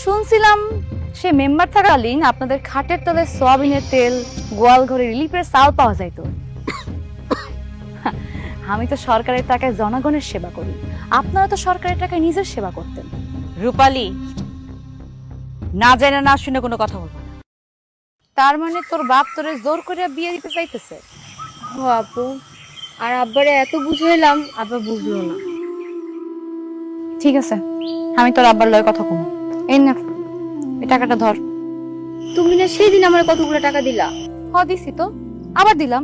শুনছিলাম সে মেম্বার থাকাকালীন আপনাদের খাটের তলে সয়াবিনের তেল, গোয়াল ঘরে রিলিফের চাল পাওয়া যাইতো। আমি তো সরকারের টাকায় জনগণের সেবা করি, আপনারা তো সরকারের টাকায় নিজের সেবা করতেন। রূপালী, না জানা না শুনে কোনো কথা বলবো না। তার মানে তোর বাপ তোরে জোর করে বিয়ে দিতে চাইতেছে? ও আপু, আর আব্বারে এত বুঝাইলাম আব্বা বুঝলো না। ঠিক আছে, আমি তোর আব্বার লয় কথা কম। এই না, এই টাকাটা ধর। তুমি না সেদিন আমার কতগুলো টাকা দিলা? দিছি তো, আবার দিলাম।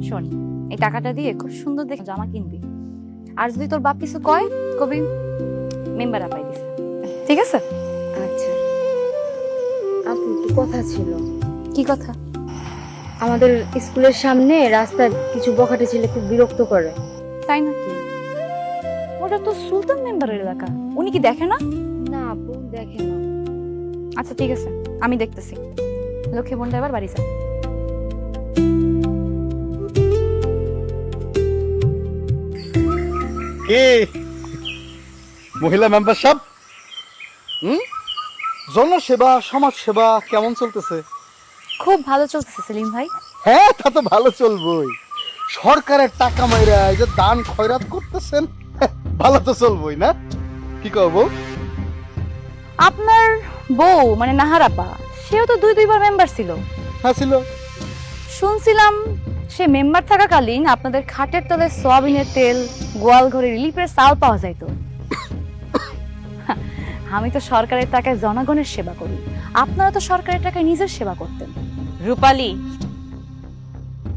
শোন, এই টাকাটা দিয়ে খুব সুন্দর দেখে জামা কিনবি, আর যদি তোর বাপ কিছু কয় কবি মেম্বার আপাই দিছে, ঠিক আছে? আচ্ছা আপু, একটু কথা ছিল। কি কথা? আমাদের স্কুলের সামনে রাস্তায় কিছু বখাটে ছেলে খুব বিরক্ত করে। তাই নাকি? ওটা তো সুলতান মেম্বারের এলাকা, উনি কি দেখে না? না আপু, দেখে না। আচ্ছা ঠিক আছে, আমি দেখতেছি। লক্ষ্মী বোনটা এবার বাড়ি যা। কে মহিলা মেম্বার সাহেব? জনসেবা সমাজ সেবা কেমন চলতেছে? খুব ভালো চলতেছে সেলিম ভাই। হ্যাঁ, তা তো ভালো চলবই। সরকারের টাকা মাইরা এই যে দান খয়রাত করতেছেন, ভালো তো চলবই না? কি করবো? আপনার বউ মানে নাহার আপা, সেও তো দুইবার মেম্বার ছিল। হ্যাঁ ছিল। শুনছিলাম সে মেম্বার থাকাকালীন আপনাদের খাটের তলে সয়াবিনের তেল, গোয়াল ঘরে রিলিফের চাল পাওয়া যাইতো। আমি তো সরকারের টাকায় জনগণের সেবা করি, আপনারা তো সরকারের টাকায় নিজের সেবা করতেন। রূপালী,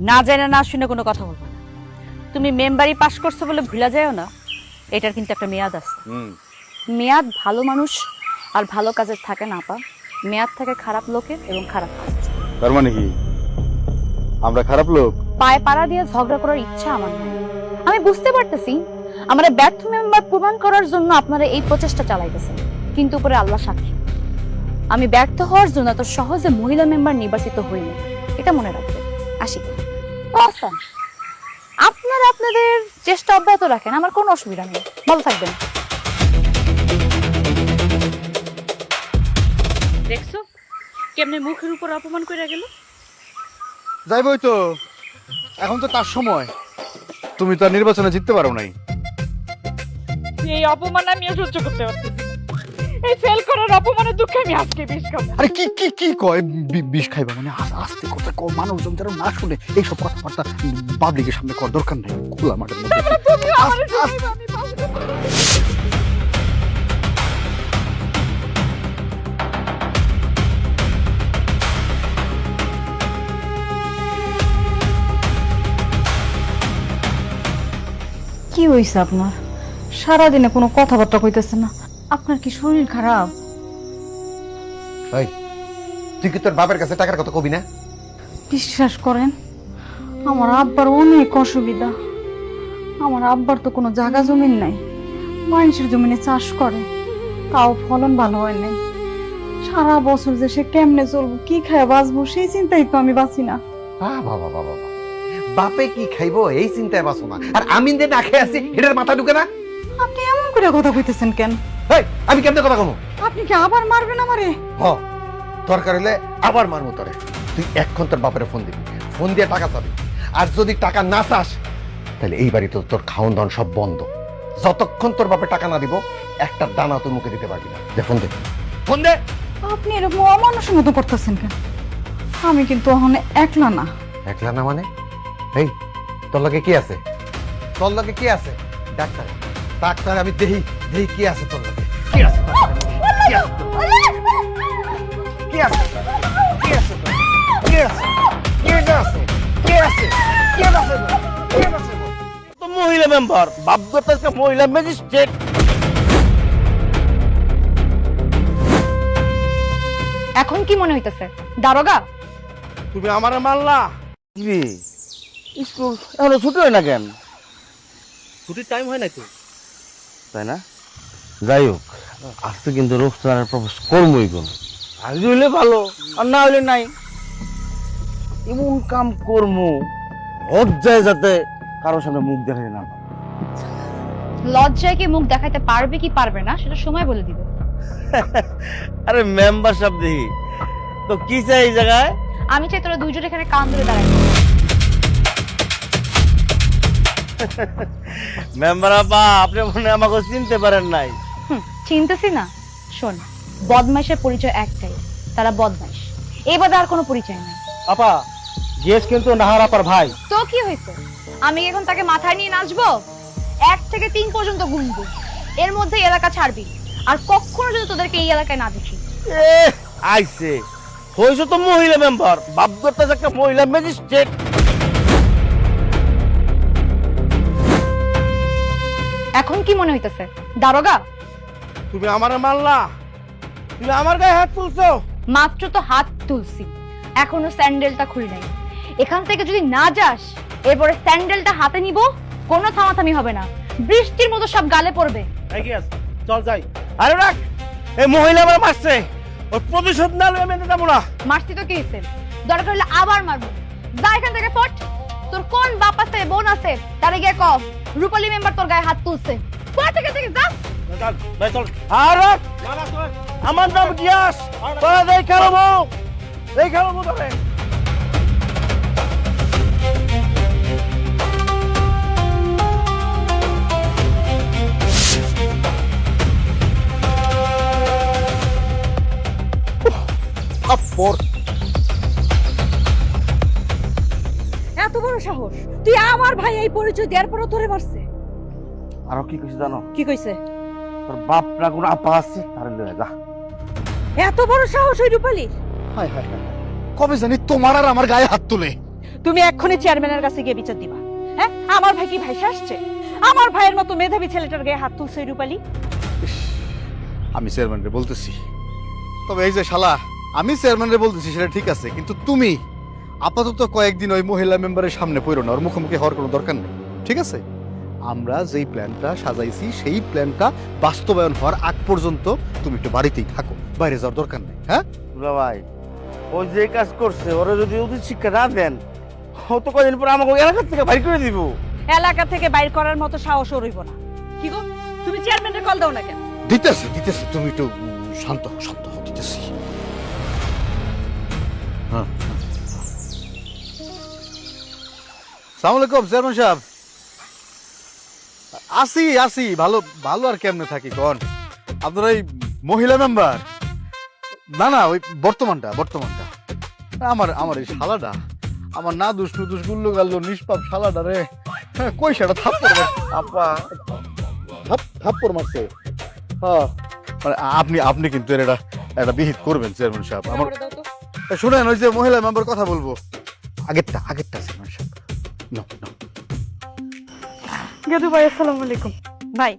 না জানা না শুনে কোনো কথা বলবো না। তুমি মেম্বারি পাস করছো বলে ভুলা যায়ও না, এটার কিন্তু একটা মেয়াদ আছে। মেয়াদ ভালো মানুষ আর ভালো কাজের থাকে না আপা, মেয়াদ থাকে খারাপ লোকের এবং খারাপ কাজ। তার মানে কি আমরা খারাপ লোক? পায়ে পাড়া দিয়ে ঝগড়া করার ইচ্ছা আমার নেই। আমি বুঝতে পারতেছি আমরা ব্যর্থ মেম্বার প্রমাণ করার জন্য আপনারা এই প্রচেষ্টা চালাইতেছেন, কিন্তু উপরে আল্লাহ সাক্ষী, আমি ব্যর্থ হওয়ার জন্য তো সহজে মহিলা মেম্বার নির্বাচিত হইনি, এটা মনে রাখবেন। আসি। আচ্ছা, আপনারা আপনাদের চেষ্টা অব্যাহত রাখেন, আমার কোনো অসুবিধা নেই। ভালো থাকবেন। দেখছো কেমনে মুখের উপর অপমান করে গেল? যাইবই তো, এখন তো তার সময়। তুমি তো আর নির্বাচনে জিততে পারো নাই। এই অপমান আমি সহ্য করতে পারতেছি না। এই ফেল করার অপমানের দুঃখে আমি আজকে বিষ খাবো। আরে কি কি কি কয় বিষ খাইবা মানে? আস্তে কথা কও, মানুষজন যেন না শুনে। এইসব কথাবার্তা পাবলিকের সামনে করার দরকার নেই। খোলা মাঠের মধ্যে কি হইছে আপনার? সারাদিনে কোনো কথাবার্তা কইতেছেন না, আপনার কি শরীর খারাপ? তুই কি তোর বাপের কাছে টাকার কথা কবি না? বিশ্বাস করেন, আমার আব্বার অনেক অসুবিধা। আমার আব্বার তো কোনো জায়গা জমিন নাই, মানুষের জমিনে চাষ করে, তাও ফলন ভালো হয় নাই। সারা বছর যে সে কেমনে চলবো, কি খায় বাঁচবো, সেই চিন্তাই তো আমি বাঁচি না। বাবা বাবা বাবা, বাপে কি খাইবো এই চিন্তায় বাঁচো না, আর আমি যে না খেয়ে আছি এটার মাথা ঢুকে না? আপনি এমন করে কথা কইতেছেন কেন? আমি কেমনে কথা কমো? আপনি কি আবার মারবেন আমারে? দরকার হলে আবার মারমু তোরে। তুই এখন তোর বাপের ফোন দিবি, ফোন দিয়ে টাকা চাবি, আর যদি টাকা না চাস তাহলে এই বাড়িতে তোর খাওন দাওন সব বন্ধ। যতক্ষণ তোর বাপে টাকা না দিব একটা দানা তোর মুখে দিতে পারবি না। দে ফোন দে, ফোন দে। আপনি এরকম অমানুষের মতো করতেছেন কেন? আমি কিন্তু এখন একলা না। একলা না মানে? এই তোর লগে কি আছে? তোর লগে কি আছে? ডাক্তার, ডাক্তার আমি দেহি দেহি কি আছে তোর লগে? কি আছে তোর লগে? কি আছে তোর লগে? কি আছে? কি আছে তোর? কি আছে? কি আছে? কি আছে? কি আছে? কি আছে? তো মহিলা মেম্বার বাপগত মহিলা ম্যাজিস্ট্রেট। এখন কি মনে হইতেছে দারোগা? তুমি আমারে মারলা কি? স্কুল এখনো ছুটি হয় না কেন? ছুটির টাইম হয় নাই তো, তাই না? যাই হোক, আজকে কিন্তু রোকসানার প্রপোজ করবোই কোন। আজ হইলে ভালো, আর না হইলে নাই। এমন কাম করবো লজ্জায় যাতে কারোর সামনে মুখ দেখাতে না পারে। লজ্জায় কি মুখ দেখাইতে পারবে কি পারবে না সেটা সময় বলে দিবে। আরে মেম্বার সাহেব দেখি তো কি চাই এই জায়গায়? আমি চাই তোরা দুইজন এখানে কান ধরে দাঁড়াই। মেম্বার আপা, আপনি মনে হয় আমাকে চিনতে পারেন নাই। চিনতেছি না? শোন, বদমাইশের পরিচয় একটাই, তারা বদমাইশ। এই বাদে আর কোনো পরিচয় নাই। আপা গেস কিন্তু নাহার আপার ভাই। তো কি হয়েছে? আমি এখন তাকে মাথায় নিয়ে নাচবো? 1 থেকে 3 পর্যন্ত গুনবো, এর মধ্যে এলাকা ছাড়বি। আর কখনো যদি তোদেরকে এই এলাকায় না দেখি। আইছে হয়েছে তো মহিলা মেম্বার, বাপদত্তা একটা মহিলা ম্যাজিস্ট্রেট। এখন কি মনে হইতেছে দারোগা? তুমি আমারে মারলা, তুমি আমার গায়ে হাত তুলছো। মাত্র তো হাত তুলছি, এখনো স্যান্ডেলটা খুলি নাই। এখান থেকে যদি না যাস, এরপরে স্যান্ডেলটা হাতে নিব, কোনো থামাথামি হবে না, বৃষ্টির মতো সব গালে পড়বে। চল যাই। আরে রাখ, এই মহিলা আমার মারছে, ওর প্রতিশোধ না লয়ে মেনে যাবো না। মারছি তো কি হইছে? দরকার হলে আবার মারবো। যা এখান থেকে ফট। তোর কোন বাপ আছে, বোন আছে, তারে গিয়ে ক রূপালী মেম্বার তোর গায়ে হাত তুলছে। ফট এখান থেকে যা। চল ভাই চল। আরে আমার নাম গিয়াস, তোরা দেখ খেলবো, এই খেলবো তোরে। এত বড় সাহস, তুই আমার ভাই এই পরিচয় দেওয়ার পরও তোরে মারছে? আরো কি কইছে জানো? কি কইছে? তোর বাপ না কোন আপা আছে, তারে লয়ে যা। এত বড় সাহস ওই রূপালীর? হায় হায় হায়, কবে জানি তোমার আর আমার গায়ে হাত তুলে। তুমি এক্ষুনি চেয়ারম্যানের কাছে গিয়ে বিচার দিবা। হ্যাঁ, আমার ভাই কি ভাইসা আসছে? আমার ভাইয়ের মতো মেধাবী ছেলেটার গায়ে হাত তুলছে ওই রূপালী। আমি চেয়ারম্যানরে বলতেছি, তবে এই যে শালা, আমি চেয়ারম্যানরে বলতেছি সেটা ঠিক আছে, কিন্তু তুমি আপাতত কয়েকদিন ওই মহিলা মেম্বারের সামনে পড়ো না, ওর মুখোমুখি হওয়ার কোনো দরকার নেই, ঠিক আছে? আমরা যেই প্ল্যানটা সাজাইছি সেই প্ল্যানটা বাস্তবায়ন হওয়ার আগ পর্যন্ত তুমি একটু বাড়িতেই থাকো, বাইরে যাওয়ার দরকার নেই। হ্যাঁ দুলা ভাই, ওই যে কাজ করছে, ওরা যদি উচিত শিক্ষা না দেন, ও তো কদিন পর আমাকে এলাকা থেকে বাইর করে দিব। এলাকা থেকে বাইর করার মতো সাহস রইব না। কি গো, তুমি চেয়ারম্যানের কল দাও না কেন? দিতেছি দিতেছি, তুমি একটু শান্ত হও, শান্ত হও, দিতেছি। হ্যাঁ, সালাম আলাইকুম চেয়ারম্যান সাহেব। আসি আসি, ভালো ভালো আর কেমনে থাকি কোন? আপনার এই মহিলা মেম্বার? না না, ওই বর্তমানটা আমার এই শালাটা, আমার না দুষ্টু দুষ্গুল্লু গাল্লো নিষ্পাপ শালাটা রে, হ্যাঁ, কই সেটা আপা থাপ্পড় মারছে। হ্যাঁ, মানে আপনি কিন্তু এটা একটা বিহিত করবেন চেয়ারম্যান সাহেব। আমার শুনেন, ওই যে মহিলা মেম্বার কথা বলবো, আগেরটা চেয়ারম্যান সাহেব। No, no. গেদু ভাই, আসসালামু আলাইকুম। ভাই,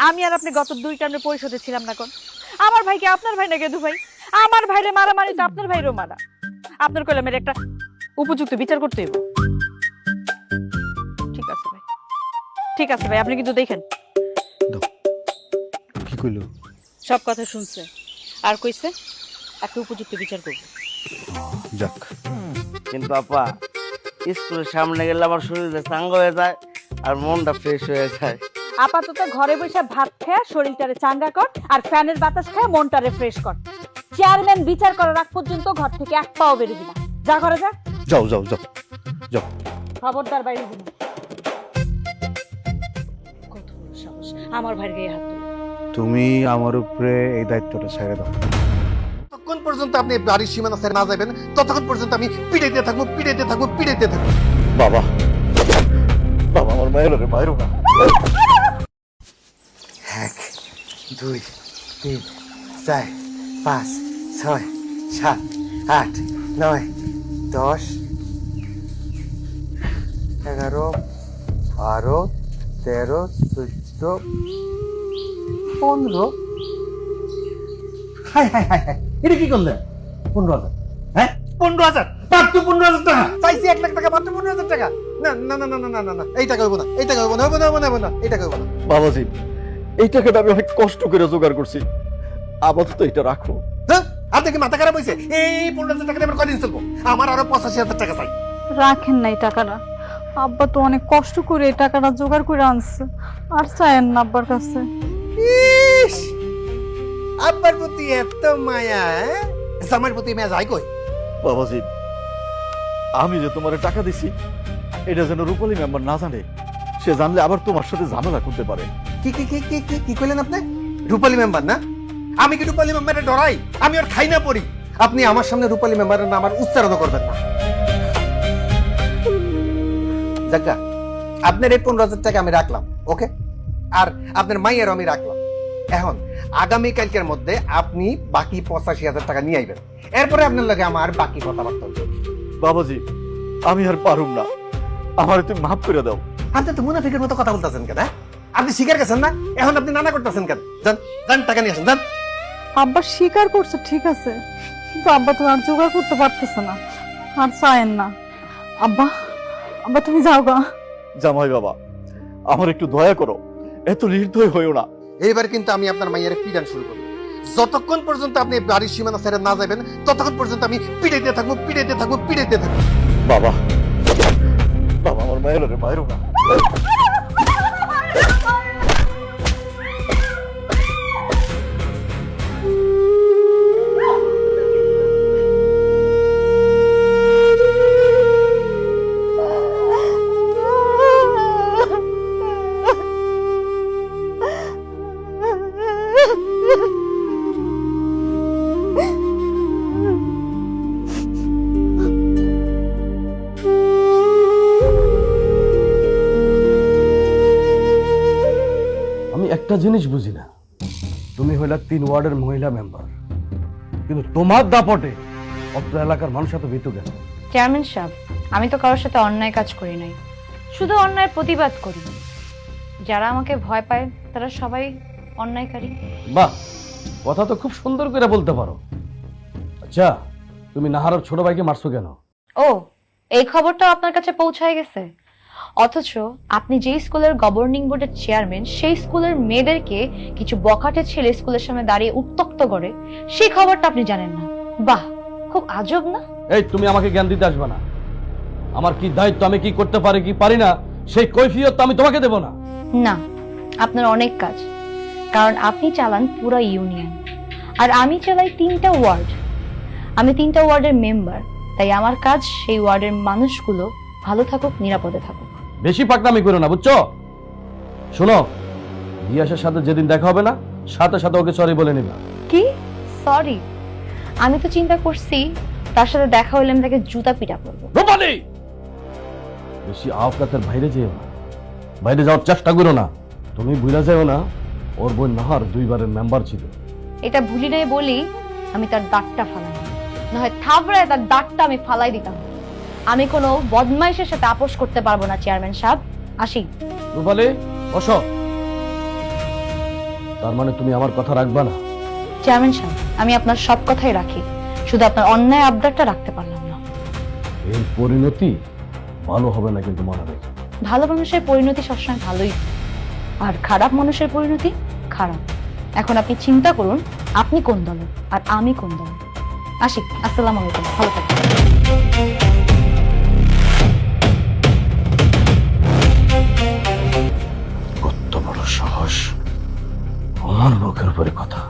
আমি আর আপনি গত 2 টার্মে পরিষদে ছিলাম না কোন? আমার ভাই কি আপনার ভাই না গেদু ভাই? আমার ভাইরে মারামারি তো আপনার ভাইরও মারা। আপনার কলমের একটা উপযুক্ত বিচার করতে হইব। ঠিক আছে ভাই, ঠিক আছে ভাই, আপনি কিন্তু দেখেন। কি কইলো? সব কথা শুনছে আর কইছে একটা উপযুক্ত বিচার করব। যাক, কিন্তু আপা, স্কুলের সামনে গেলে আমার শরীরটা চাঙ্গা হয়ে যায় আর মনটা ফ্রেশ হয়ে যায়। আপাতত ঘরে বসে ভাত খেয়ে শরীরটারে চাঙ্গা কর, আর ফ্যানের বাতাস খেয়ে মনটারে ফ্রেশ কর। চেয়ারম্যান বিচার করার আগ পর্যন্ত ঘর থেকে এক পাও বেরোবি না। যা ঘরে যা। যাও যাও যাও যাও। খবরদার বাইরে হবি না। কত বড় সাহস আমার ভাইয়ের গায়ে হাত তুলে। তুমি আমার উপরে এই দায়িত্বটা ছেড়ে দাও। ততক্ষণ পর্যন্ত আপনি বাড়ির সীমানা ছেড়ে না যাবেন, ততক্ষণ পর্যন্ত আমি পিড়াইতে থাকবো। বাবা বাবা, আমার মায়ের লোকে বাইরো না। 1 2 3 4 5 6 7 8 9 10 11 12 13 14 15। হাই হাই হাই হাই, এটা কি করলেন? 15,000? হ্যাঁ, 15,000, মাত্র 15,000 টাকা চাইছি। 1 লাখ টাকা, মাত্র 15,000 টাকা। না না না না না না না, এই টাকা হইব না, এই টাকা হইব না, এই টাকা হইব না। বাবাজি, এই টাকাটা আমি অনেক কষ্ট করে জোগাড় করছি, আপাতত এটা রাখো। আপনি কি মাথা খারাপ হয়েছে? এই 15,000 টাকা দিয়ে আমার কদিন চলবো? আমার আরো 85,000 টাকা চাই। রাখেন না এই টাকাটা, আব্বা তো অনেক কষ্ট করে এই টাকাটা জোগাড় করে আনছে, আর চায়েন না আব্বার কাছে। ইস, আব্বার প্রতি এত মায়া, জামার প্রতি মায়া যায় কই? বাবাজি, আমি যে তোমারে টাকা দিছি এটা যেন রূপালী মেম্বার না জানে। সে জানলে আবার তোমার সাথে ঝামেলা করতে পারে। কি কি কি কি কি কি কইলেন আপনি? রূপালী মেম্বার না? আমি কি রূপালী মেম্বারে ডরাই? আমি ওর খাই না পড়ি। আপনি আমার সামনে রূপালী মেম্বারের নাম আর উচ্চারণ করবেন না। জাগা, আপনার এই 15,000 টাকা আমি রাখলাম, ওকে? আর আপনার মাইয়েরও আমি রাখলাম। এখন আগামীকালকের মধ্যে আপনি বাকি 85,000 টাকা নিয়ে আইবেন। এরপরে আপনার লগে আমার বাকি কথাবার্তা হবে। বাবাজি, আমি আর পারুম না, আমার তুমি মাফ করে দাও। আপনি তো মুনাফিকের মতো কথা বলতেছেন কেন? আপনি স্বীকার করছেন না? এখন আপনি নানা করতেছেন কেন? যান যান, টাকা নিয়ে আসেন, যান। আব্বা স্বীকার করছে ঠিক আছে, কিন্তু আব্বা তো আর জোগাড় করতে পারতেছে না, আর চায়েন না। আব্বা, আব্বা তুমি যাও গা। জামাই বাবা, আমার একটু দয়া করো, এত নির্দয় হইও না। এইবার কিন্তু আমি আপনার মাইয়ের পিটান শুরু করবো। যতক্ষণ পর্যন্ত আপনি বাড়ির সীমানা ছেড়ে না যাবেন, ততক্ষণ পর্যন্ত আমি পিটাইতে থাকবো, পিটাইতে থাকবো, পিটাইতে থাকবো। বাবা, বাবা আমার মায়ের লোকে মায়েরও না। আমি একটা জিনিস বুঝি না, তুমি হইলা 3 ওয়ার্ডের মহিলা মেম্বার, কিন্তু তোমার দাপটে অত্র এলাকার মানুষ এত ভীতু কেন? চেয়ারম্যান সাহেব, আমি তো কারোর সাথে অন্যায় কাজ করি নাই, শুধু অন্যায় প্রতিবাদ করি। যারা আমাকে ভয় পায় তারা সবাই অন্যায়কারী। বাহ, কথা তো খুব সুন্দর করে বলতে পারো। আচ্ছা, তুমি নাহারের ছোট ভাইকে মারছো কেন? ও, এই খবরটা আপনার কাছে পৌঁছায় গেছে, অথচ আপনি যে স্কুলের গভর্নিং বোর্ডের চেয়ারম্যান, সেই স্কুলের মেয়েদেরকে কিছু বখাটে ছেলে স্কুলের সামনে দাঁড়িয়ে উত্তক্ত করে, সেই খবরটা আপনি জানেন না। বাহ, খুব আজব না? এই, তুমি আমাকে জ্ঞান দিতে আসবে না। আমার কি দায়িত্ব, আমি কি করতে পারি কি পারি না, সেই কৈফিয়ত আমি তোমাকে দেব না। না, আপনার অনেক কাজ, কারণ আপনি চালান পুরো ইউনিয়ন, আর আমি চালাই 3টা ওয়ার্ড। আমি 3টা ওয়ার্ডের মেম্বার, তাই আমার কাজ সেই ওয়ার্ডের মানুষগুলো ভালো থাকুক, নিরাপদে থাকুক। বেশি পাকনামি করো না, বুঝছো? শোনো, দিয়াসের সাথে যেদিন দেখা হবে না, সাথে সাথে ওকে সরি বলে নিবা। কি সরি? আমি তো চিন্তা করছি তার সাথে দেখা হইলে আমি তাকে জুতা পিটা করবো। রূপালী, বেশি আওকাতের বাইরে যেও না, বাইরে যাওয়ার চেষ্টা করো না। তুমি ভুলে যাও না, ওর বোন নাহার 2 বারের মেম্বার ছিল। এটা ভুলি নাই বলি আমি তার দাঁতটা ফালাই, না হয় থাবড়ায় তার দাঁতটা আমি ফালাই দিতাম। আমি কোনো বদমাইশের সাথে আপোষ করতে পারবো না চেয়ারম্যান সাহেব। আসি। রূপালী, বসো। তার মানে তুমি আমার কথা রাখবা না? চেয়ারম্যান সাহেব, আমি আপনার সব কথাই রাখি, শুধু আপনার অন্যায় আবদারটা রাখতে পারলাম না। এই পরিণতি ভালো হবে না, কিন্তু মনে রেখো। ভালো মানুষের পরিণতি সবসময় ভালোই, আর খারাপ মানুষের পরিণতি খারাপ। এখন আপনি চিন্তা করুন, আপনি কোন দলের আর আমি কোন দলের। আসি, আসসালামু আলাইকুম, ভালো থাকবেন। কত বড় সাহস, আমার মুখের উপরে কথা।